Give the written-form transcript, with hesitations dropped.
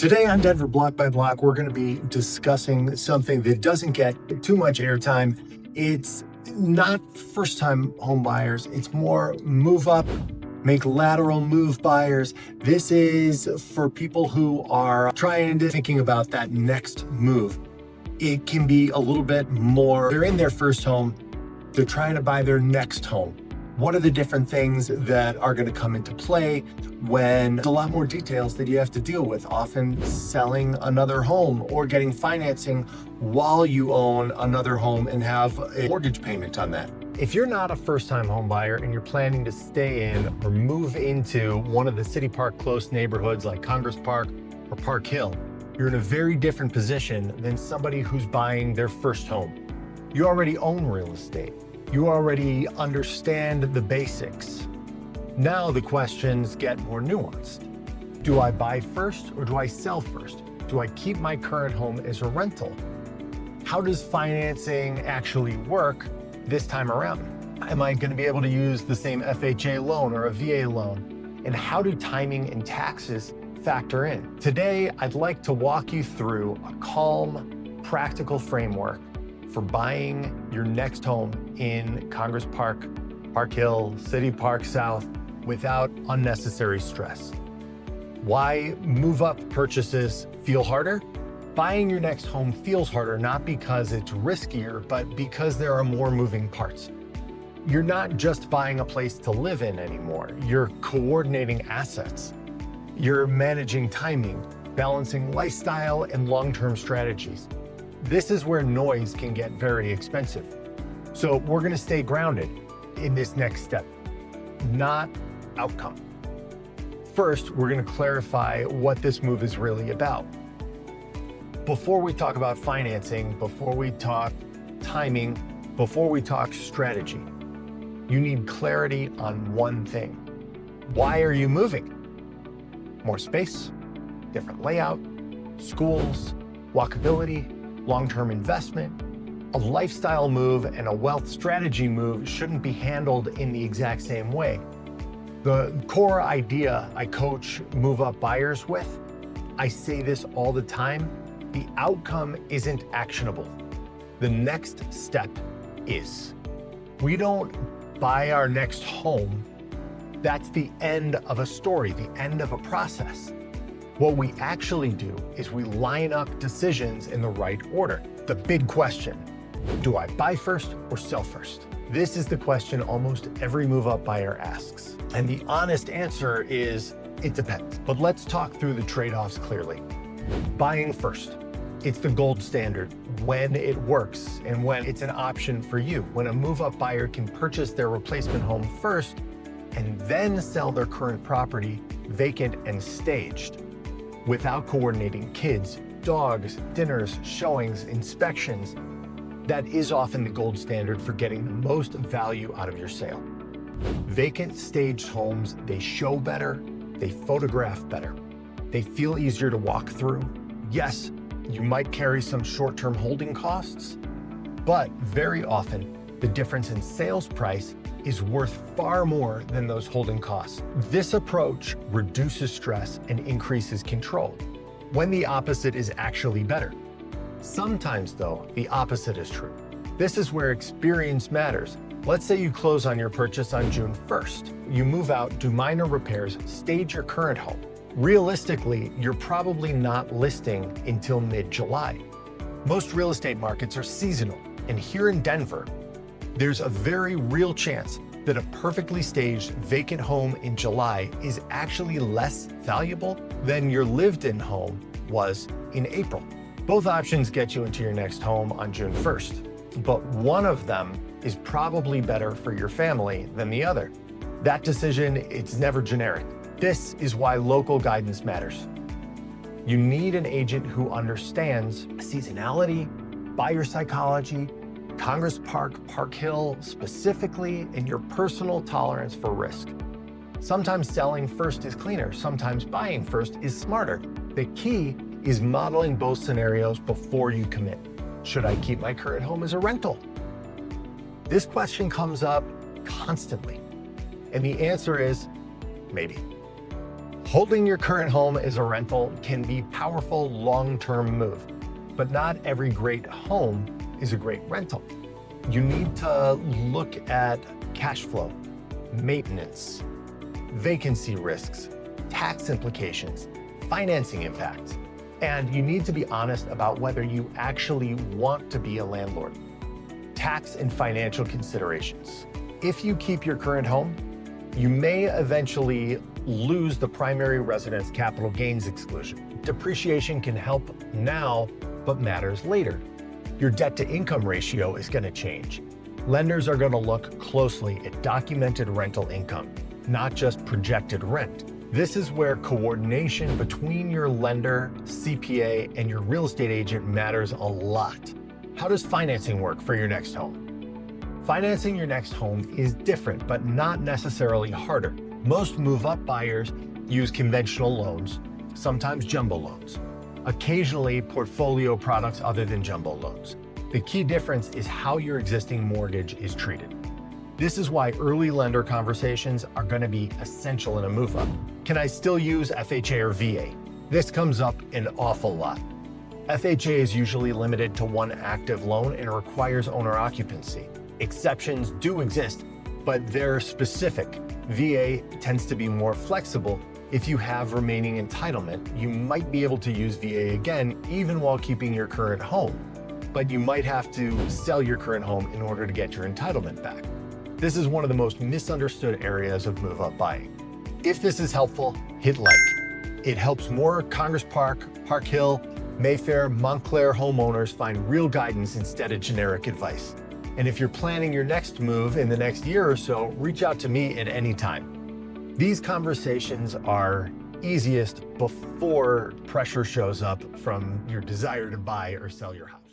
Today on Denver Block by Block, we're going to be discussing something that doesn't get too much airtime. It's not first-time home buyers. It's more move up, make lateral move buyers. This is for people who are thinking about that next move. It can be a little bit more, they're in their first home, they're trying to buy their next home. What are the different things that are going to come into play when there's a lot more details that you have to deal with, often selling another home or getting financing while you own another home and have a mortgage payment on that. If you're not a first-time home buyer and you're planning to stay in or move into one of the City Park close neighborhoods like Congress Park or Park Hill, you're in a very different position than somebody who's buying their first home. You already own real estate. You already understand the basics. Now the questions get more nuanced. Do I buy first or do I sell first? Do I keep my current home as a rental? How does financing actually work this time around? Am I going to be able to use the same FHA loan or a VA loan? And how do timing and taxes factor in? Today, I'd like to walk you through a calm, practical framework for buying your next home in Congress Park, Park Hill, City Park South without unnecessary stress. Why move-up purchases feel harder? Buying your next home feels harder not because it's riskier, but because there are more moving parts. You're not just buying a place to live in anymore. You're coordinating assets. You're managing timing, balancing lifestyle and long-term strategies. This is where noise can get very expensive. So we're going to stay grounded in this next step, not outcome. First, we're going to clarify what this move is really about. Before we talk about financing, before we talk timing, before we talk strategy, you need clarity on one thing. Why are you moving? More space, different layout, schools, walkability, long-term investment. A lifestyle move and a wealth strategy move shouldn't be handled in the exact same way. The core idea I coach move-up buyers with, I say this all the time, the outcome isn't actionable. The next step is. We don't buy our next home. That's the end of a story, the end of a process. What we actually do is we line up decisions in the right order. The big question, do I buy first or sell first? This is the question almost every move-up buyer asks. And the honest answer is, it depends. But let's talk through the trade-offs clearly. Buying first. It's the gold standard when it works and when it's an option for you. When a move-up buyer can purchase their replacement home first and then sell their current property vacant and staged, without coordinating kids, dogs, dinners, showings, inspections. That is often the gold standard for getting the most value out of your sale. Vacant staged homes, they show better, they photograph better, they feel easier to walk through. Yes, you might carry some short-term holding costs, but very often the difference in sales price is worth far more than those holding costs. This approach reduces stress and increases control, when the opposite is actually better. Sometimes, though, the opposite is true. This is where experience matters. Let's say you close on your purchase on June 1st. You move out, do minor repairs, stage your current home. Realistically, you're probably not listing until mid-July. Most real estate markets are seasonal, and here in Denver, there's a very real chance that a perfectly staged vacant home in July is actually less valuable than your lived-in home was in April. Both options get you into your next home on June 1st, but one of them is probably better for your family than the other. That decision, it's never generic. This is why local guidance matters. You need an agent who understands seasonality, buyer psychology, Congress Park, Park Hill specifically, and your personal tolerance for risk. Sometimes selling first is cleaner, sometimes buying first is smarter. The key is modeling both scenarios before you commit. Should I keep my current home as a rental? This question comes up constantly, and the answer is maybe. Holding your current home as a rental can be a powerful long-term move, but not every great home is a great rental. You need to look at cash flow, maintenance, vacancy risks, tax implications, financing impacts, and you need to be honest about whether you actually want to be a landlord. Tax and financial considerations. If you keep your current home, you may eventually lose the primary residence capital gains exclusion. Depreciation can help now, but matters later. Your debt to income ratio is going to change. Lenders are going to look closely at documented rental income, not just projected rent. This is where coordination between your lender, CPA, and your real estate agent matters a lot. How does financing work for your next home? Financing your next home is different, but not necessarily harder. Most move-up buyers use conventional loans, sometimes jumbo loans. Occasionally, portfolio products other than jumbo loans. The key difference is how your existing mortgage is treated. This is why early lender conversations are going to be essential in a move-up. Can I still use FHA or VA? This comes up an awful lot. FHA is usually limited to one active loan and requires owner occupancy. Exceptions do exist, but they're specific. VA tends to be more flexible. If you have remaining entitlement, you might be able to use VA again, even while keeping your current home. But you might have to sell your current home in order to get your entitlement back. This is one of the most misunderstood areas of move-up buying. If this is helpful, hit like. It helps more Congress Park, Park Hill, Mayfair, Montclair homeowners find real guidance instead of generic advice. And if you're planning your next move in the next year or so, reach out to me at any time. These conversations are easiest before pressure shows up from your desire to buy or sell your house.